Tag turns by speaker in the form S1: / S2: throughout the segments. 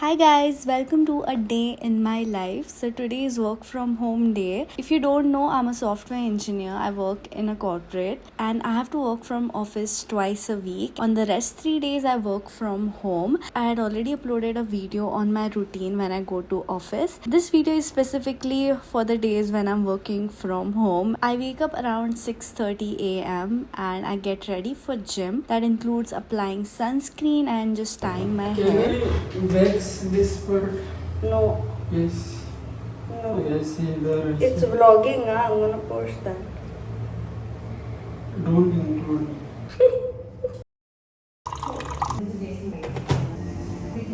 S1: Hi guys, welcome to a day in my life. So today is work from home day. If you don't know, I'm a software engineer. I work in a corporate and I have to work from office twice a week. On the rest 3 days I work from home. I had already uploaded a video on my routine when I go to office. This video is specifically for the days when I'm working from home. I wake up around 6:30 a.m. and I get ready for gym. That includes applying sunscreen and just tying my hair.
S2: Vex this part.
S1: No.
S2: Yes.
S1: No.
S2: Yes, either.
S1: It's vlogging, I'm gonna post that.
S2: Don't include me.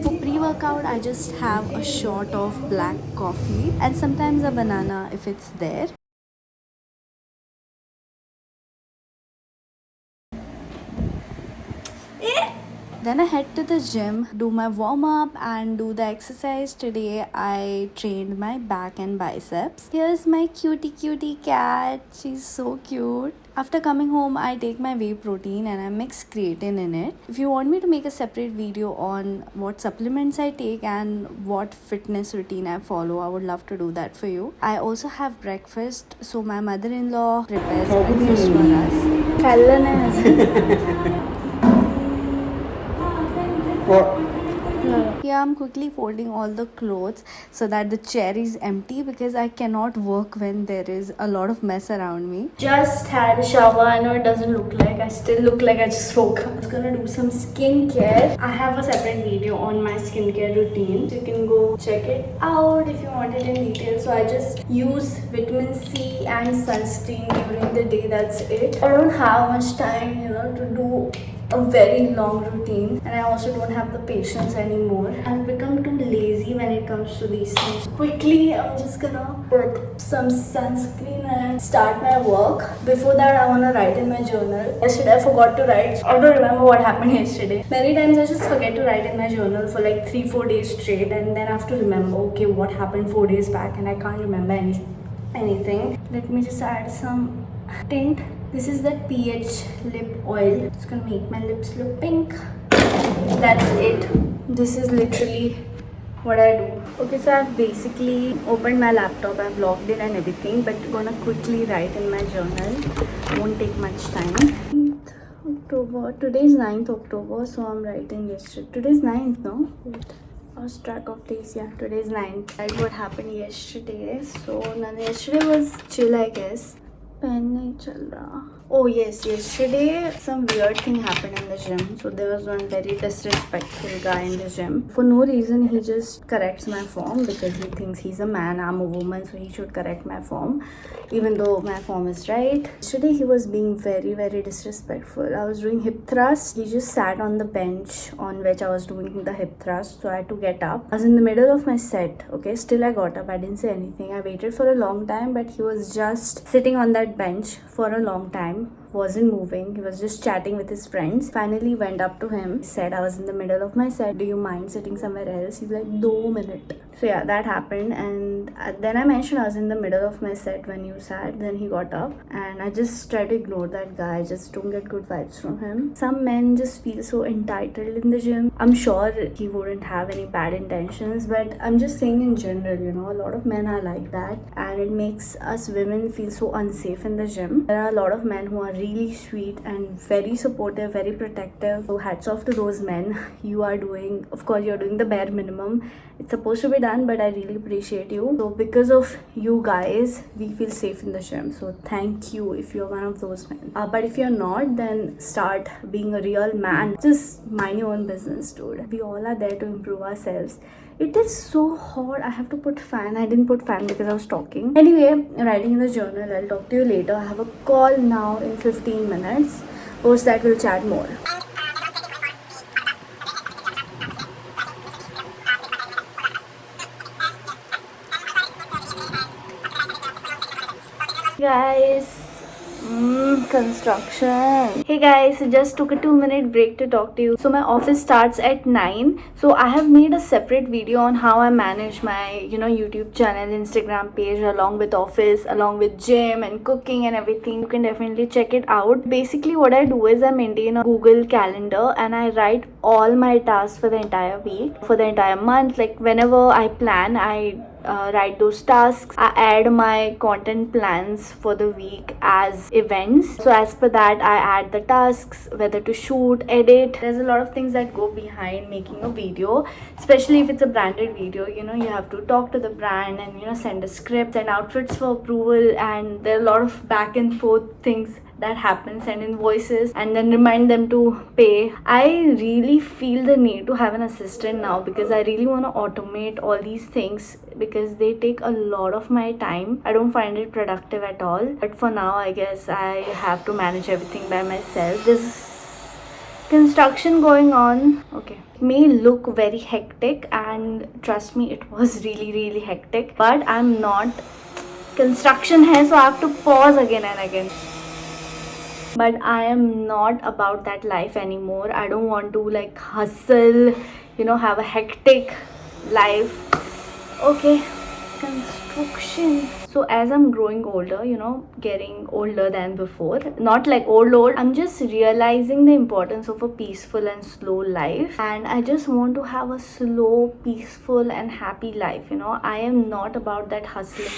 S1: For pre-workout, I just have a shot of black coffee and sometimes a banana if it's there. Then I head to the gym, do my warm up and do the exercise. Today I trained my back and biceps. Here's my cutie cat. She's so cute. After coming home, I take my whey protein and I mix creatine in it. If you want me to make a separate video on what supplements I take and what fitness routine I follow, I would love to do that for you. I also have breakfast. So my mother-in-law prepares breakfast for us. Here I'm quickly folding all the clothes so that the chair is empty because I cannot work when there is a lot of mess around me. Just had a shower. I know it doesn't look like, I still look like I just woke up. I'm just gonna do some skincare. I have a separate video on my skincare routine. You can go check it out if you want it in detail. So I just use vitamin C and sunscreen during the day. That's it. I don't have much time, to do a very long routine, and I also don't have the patience anymore. I've become too lazy when it comes to these things. Quickly, I'm just gonna put some sunscreen and start my work. Before that, I wanna write in my journal. Yesterday, I forgot to write. I don't remember what happened yesterday. Many times, I just forget to write in my journal for like 3-4 days straight, and then I have to remember, okay, what happened 4 days back, and I can't remember anything. Let me just add some tint. This is that pH lip oil. It's gonna make my lips look pink. That's it. This is literally what I do. Okay, so I've basically opened my laptop. I've logged in and everything, but gonna quickly write in my journal. Won't take much time. 9th October. Today's 9th October, so I'm writing yesterday. Today's 9th, no? Wait. Lost track of days. Yeah, today's 9th. Right, what happened yesterday. So yesterday was chill, I guess. Pen नहीं चल रहा. Oh yes, yesterday some weird thing happened in the gym. So there was one very disrespectful guy in the gym. For no reason, he just corrects my form because he thinks he's a man, I'm a woman, so he should correct my form, even though my form is right. Yesterday he was being very disrespectful. I was doing hip thrust. He just sat on the bench on which I was doing the hip thrust, so I had to get up. I was in the middle of my set. Okay, still I got up. I didn't say anything. I waited for a long time, but he was just sitting on that bench for a long time. Wasn't moving. He was just chatting with his friends. Finally went up to him, said I was in the middle of my set, do you mind sitting somewhere else? He's like, 2 minutes. So yeah, that happened, and then I mentioned I was in the middle of my set when you sat. Then he got up and I just tried to ignore that guy. I just don't get good vibes from him. Some men just feel so entitled in the gym. I'm sure he wouldn't have any bad intentions, but I'm just saying in general, a lot of men are like that, and it makes us women feel so unsafe in the gym. There are a lot of men who are really sweet and very supportive, very protective. So hats off to those men. You're doing the bare minimum. It's supposed to be done, but I really appreciate you. So because of you guys, we feel safe in the gym. So thank you if you're one of those men. But if you're not, then start being a real man. Just mind your own business, dude. We all are there to improve ourselves. It is so hot. I have to put fan. I didn't put fan because I was talking. Anyway, writing in the journal. I'll talk to you later. I have a call now in 15 minutes. Post that, we'll chat more. Guys, Construction. Hey guys, I just took a 2-minute break to talk to you. So my office starts at 9. So I have made a separate video on how I manage my, YouTube channel, Instagram page, along with office, along with gym and cooking and everything. You can definitely check it out. Basically, what I do is I maintain a Google Calendar and I write all my tasks for the entire week, for the entire month. Like whenever I plan, I write those tasks. I add my content plans for the week as events. So as per that, I add the tasks, whether to shoot, edit. There's a lot of things that go behind making a video, especially if it's a branded video. You have to talk to the brand and send a script and outfits for approval, and there are a lot of back and forth things that happen, send invoices and then remind them to pay. I really feel the need to have an assistant now because I really want to automate all these things because they take a lot of my time. I don't find it productive at all, but for now I guess I have to manage everything by myself. There's construction going on. Okay, it may look very hectic, and trust me, it was really hectic, but I'm not. Construction hai, so I have to pause again and again. But I am not about that life anymore. I don't want to like hustle, have a hectic life. Okay, construction. So as I'm growing older, getting older than before, not like old, I'm just realizing the importance of a peaceful and slow life, and I just want to have a slow, peaceful and happy life. I am not about that hustling.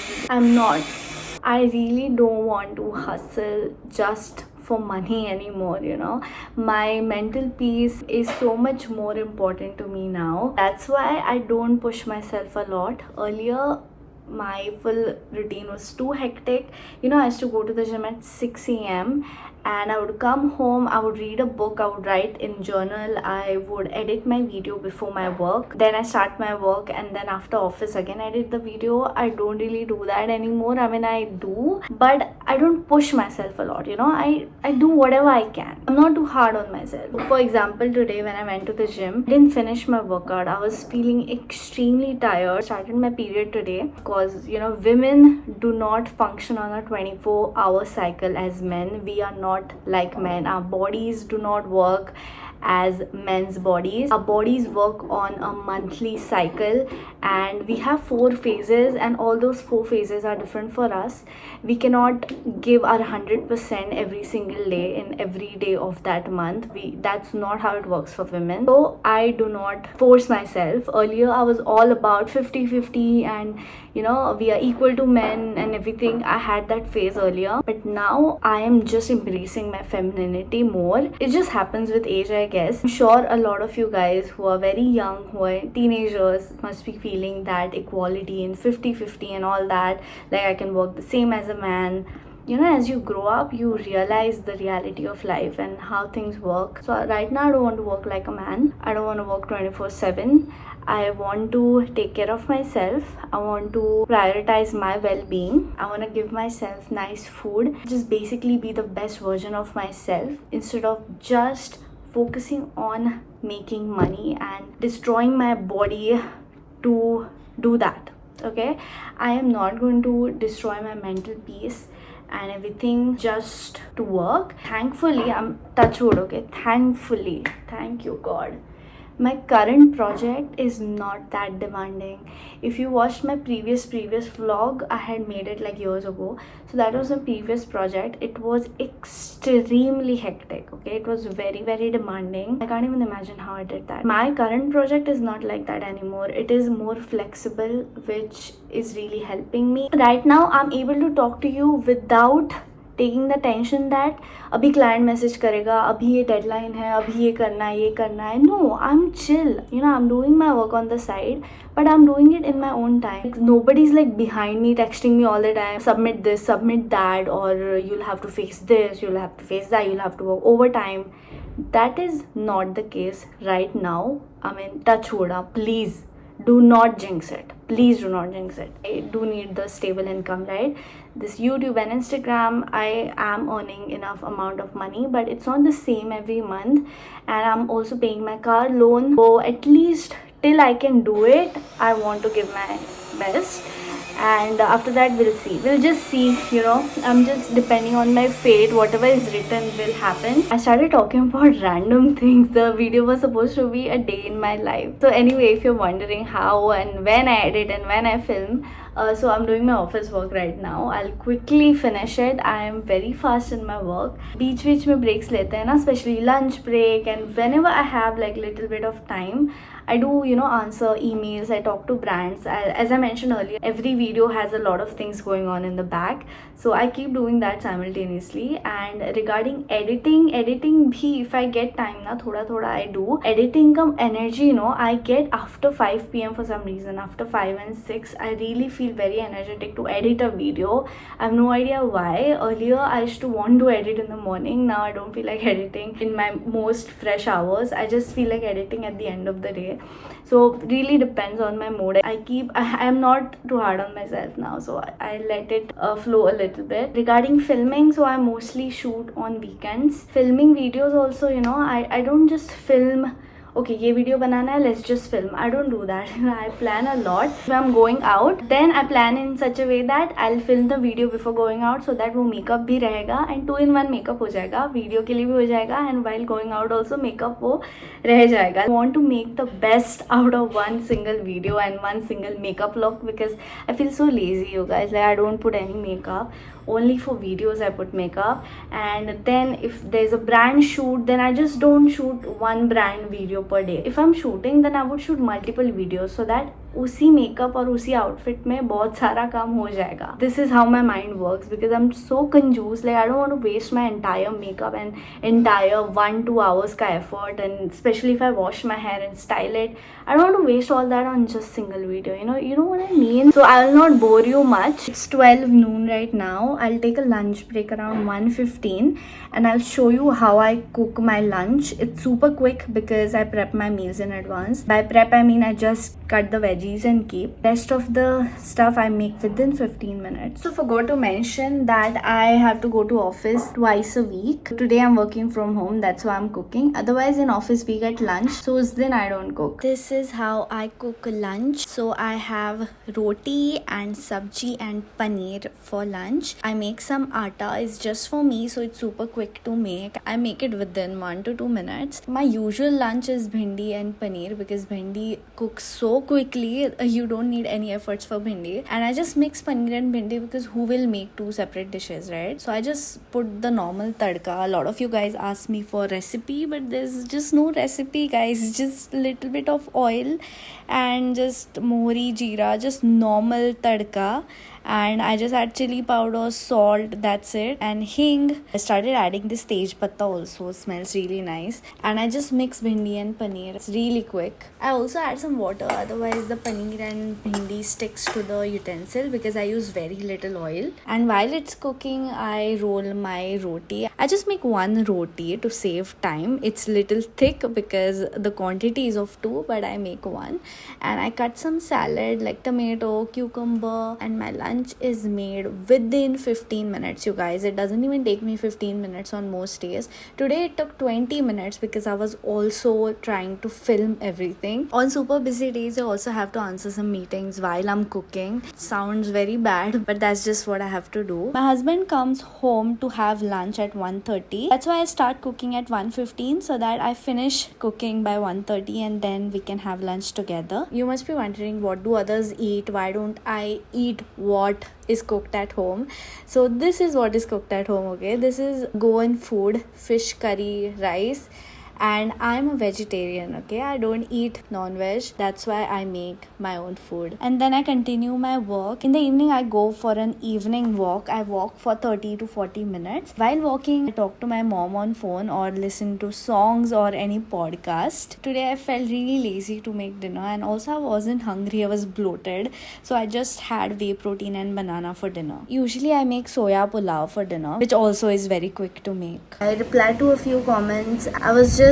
S1: I really don't want to hustle just for money anymore. My mental peace is so much more important to me now. That's why I don't push myself a lot. Earlier my full routine was too hectic. I used to go to the gym at 6 a.m. and I would come home, I would read a book, I would write in journal, I would edit my video before my work, then I start my work, and then after office again I edit the video. I don't really do that anymore. I mean, I do, but I don't push myself a lot. I do whatever I can. I'm not too hard on myself. For example, today when I went to the gym, I didn't finish my workout. I was feeling extremely tired. Started my period today because women do not function on a 24-hour cycle as men. We are not like men. Our bodies do not work as men's bodies. Our bodies work on a monthly cycle, and we have 4 phases, and all those 4 phases are different for us. We cannot give our 100% every single day in every day of that month. That's not how it works for women. So I do not force myself. Earlier I was all about 50-50 and we are equal to men and everything. I had that phase earlier, but now I am just embracing my femininity more. It just happens with age, I guess. I'm sure a lot of you guys who are very young, who are teenagers, must be feeling that equality in 50-50 and all that, like I can work the same as a man. As you grow up, you realize the reality of life and how things work. So right now I don't want to work like a man. I don't want to work 24/7. I want to take care of myself. I want to prioritize my well-being. I want to give myself nice food. Just basically be the best version of myself instead of just focusing on making money and destroying my body to do that. Okay, I am not going to destroy my mental peace and everything just to work. Thankfully, I'm touch wood, okay? Thankfully, thank you God, my current project is not that demanding. If you watched my previous vlog, I had made it like years ago. So that was a previous project. It was extremely hectic, okay? It was very demanding. I can't even imagine how I did that. My current project is not like that anymore. It is more flexible, which is really helping me. Right now, I'm able to talk to you without taking the tension that अभी client message करेगा, अभी ये deadline है, अभी ये करना है. No, I'm chill. I'm doing my work on the side, but I'm doing it in my own time. Like, nobody's like behind me texting me all the time, submit this, submit that, or you'll have to face this, you'll have to face that, you'll have to work overtime. That is not the case right now. I mean, touch wood, please do not jinx it. Please do not jinx it. I do need the stable income, right? This YouTube and Instagram, I am earning enough amount of money, but it's not the same every month, and I'm also paying my car loan. So at least till I can do it, I want to give my best. and after that we'll just see, you know. I'm just depending on my fate. Whatever is written will happen. I started talking about random things. The video was supposed to be a day in my life. So anyway, if you're wondering how and when I edit and when I film, so I'm doing my office work right now. I'll quickly finish it. I am very fast in my work. बीच में breaks लेते हैं ना, especially lunch break, and whenever I have like little bit of time, I do, you know, answer emails, I talk to brands. As I mentioned earlier, every video has a lot of things going on in the back, so I keep doing that simultaneously. And regarding editing bhi, if I get time na, thoda I do. Editing kam energy, you know, I get after 5 p.m. for some reason. After 5 and 6, I really feel very energetic to edit a video. I have no idea why. Earlier, I used to want to edit in the morning. Now I don't feel like editing in my most fresh hours. I just feel like editing at the end of the day. So really depends on my mood. I am not too hard on myself now, so I let it flow a little bit. Regarding filming, so I mostly shoot on weekends. Filming videos also, you know, I don't just film, okay, ये video बनाना है, let's just film. I don't do that. I plan a lot. If I'm going out, then I plan in such a way that I'll film the video before going out, so that वो makeup भी रहेगा and 2-in-1 makeup हो जाएगा, video के लिए भी हो जाएगा, and while going out also makeup वो रह जाएगा. I want to make the best out of one single video and one single makeup look, because I feel so lazy, you guys. Like, I don't put any makeup. Only for videos I put makeup. And then if there's a brand shoot, then I just don't shoot one brand video per day. If I'm shooting, then I would shoot multiple videos, so that उसी makeup और उसी outfit में बहुत सारा काम हो जाएगा. This is how my mind works, because I'm so confused. Like, I don't want to waste my entire makeup and entire 1-2 hours का effort, and especially if I wash my hair and style it, I don't want to waste all that on just single video. You know what I mean? So I'll not bore you much. It's 12 noon right now. I'll take a lunch break around 1:15, and I'll show you how I cook my lunch. It's super quick because I prep my meals in advance. By prep, I mean I just cut the veggies and keep. Rest of the stuff I make within 15 minutes. So forgot to mention that I have to go to office twice a week. Today I'm working from home, that's why I'm cooking. Otherwise in office we get lunch, so then I don't cook. This is how I cook lunch. So I have roti and sabji and paneer for lunch. I make some atta. It's just for me, so it's super quick to make. I make it within 1 to 2 minutes. My usual lunch is bhindi and paneer, because bhindi cooks so quickly. You don't need any efforts for bhindi. And I just mix paneer and bhindi, because who will make two separate dishes, right? So I just put the normal tadka. A lot of you guys ask me for recipe, but there's just no recipe, guys. Just little bit of oil and just mohri, jeera, just normal tadka. And I just add chili powder, salt, that's it, and hing. I started adding this tej patta also. It smells really nice. And I just mix bhindi and paneer. It's really quick. I also add some water, otherwise the paneer and bhindi sticks to the utensil, because I use very little oil. And while it's cooking, I roll my roti. I just make one roti to save time. It's little thick because the quantity is of 2, but I make one. And I cut some salad like tomato, cucumber, and my lunch is made within 15 minutes, you guys. It doesn't even take me 15 minutes on most days. Today it took 20 minutes because I was also trying to film everything. On super busy days, I also have to answer some meetings while I'm cooking. Sounds very bad, but that's just what I have to do. My husband comes home to have lunch at 1:30. That's why I start cooking at 1:15, so that I finish cooking by 1:30, and then we can have lunch together. You must be wondering, what do others eat? Why don't I eat what is cooked at home? So this is what is cooked at home, okay? This is Goan food, fish curry, rice, and I'm a vegetarian, okay? I don't eat non-veg. That's why I make my own food. And then I continue my work. In the evening, I go for an evening walk. I walk for 30 to 40 minutes. While walking, I talk to my mom on phone or listen to songs or any podcast. Today, I felt really lazy to make dinner, and also I wasn't hungry. I was bloated. So I just had whey protein and banana for dinner. Usually, I make soya pulao for dinner, which also is very quick to make. I replied to a few comments. I was just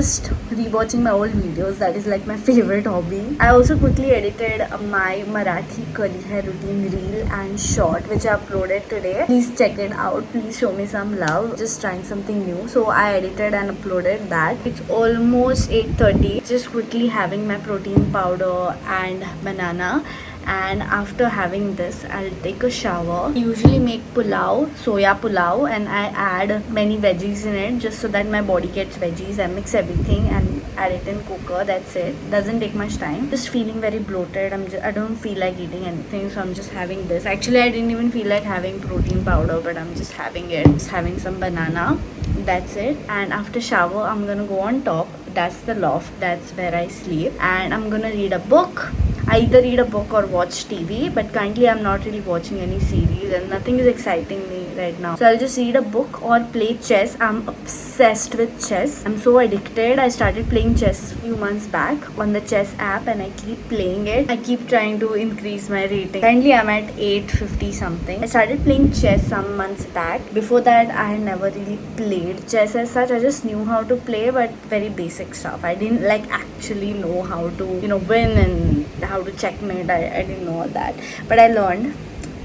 S1: rewatching my old videos. That is like my favorite hobby. I also quickly edited my Marathi curly hair routine reel and short, which I uploaded today. Please check it out. Please show me some love. Just trying something new. So I edited and uploaded that. It's almost 8:30. Just quickly having my protein powder and banana. and after having this I'll take a shower. I usually make pulao, soya pulao, and I add many veggies in it just so that my body gets veggies. I mix everything and add it in cooker. That's it. Doesn't take much time. Just feeling very bloated. I don't feel like eating anything, so I'm just having this. Actually, I didn't even feel like having protein powder, but I'm just having it. Just having some banana. That's it. And after shower I'm gonna go on top. That's the loft. That's where I sleep, and I'm gonna read a book. I either read a book or watch TV, but currently I'm not really watching any series and nothing is exciting me right now. So I'll just read a book or play chess. I'm obsessed with chess. I'm so addicted. I started playing chess a few months back on the chess app and I keep playing it. I keep trying to increase my rating. Currently I'm at 850 something. I started playing chess some months back. Before that I had never really played chess as such. I just knew how to play, but very basic stuff. I didn't like actually know how to, win and how to checkmate. I didn't know all that, but I learned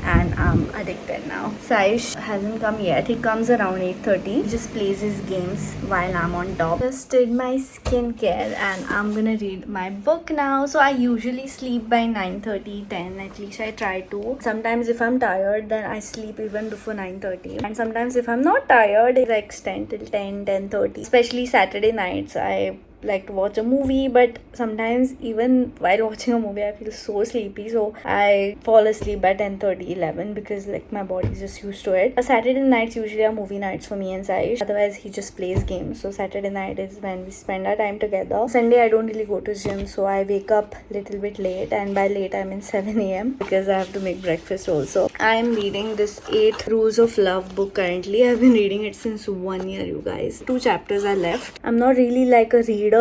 S1: and I'm addicted now. Saish hasn't come yet. He comes around 8:30. He just plays his games while I'm on top. Just did my skincare and I'm gonna read my book now. So I usually sleep by 9:30, 10. At least I try to. Sometimes if I'm tired, then I sleep even before 9:30. And sometimes if I'm not tired, it extends till 10, 10:30. Especially Saturday nights, I like to watch a movie, but sometimes even while watching a movie I feel so sleepy, so I fall asleep by 10:30, 11 because like my body's just used to it. A Saturday nights usually are movie nights for me and Saish. Otherwise he just plays games, so Saturday night is when we spend our time together. Sunday I don't really go to gym, so I wake up little bit late, and by late I mean 7 a.m. because I have to make breakfast also. I am reading this 8 Rules of Love book currently. I've been reading it since 1 year, you guys. 2 chapters are left. I'm not really like a reader.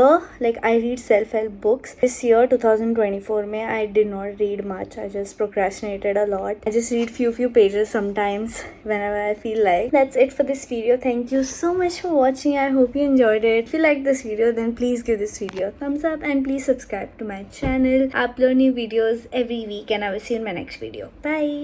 S1: Like I read self-help books. This year 2024 May I did not read much. I just procrastinated a lot. I just read few pages sometimes whenever I feel like. That's it for this video. Thank you so much for watching. I hope you enjoyed it. If you like this video, then please give this video a thumbs up and please subscribe to my channel. I upload new videos every week and I will see you in my next video. Bye.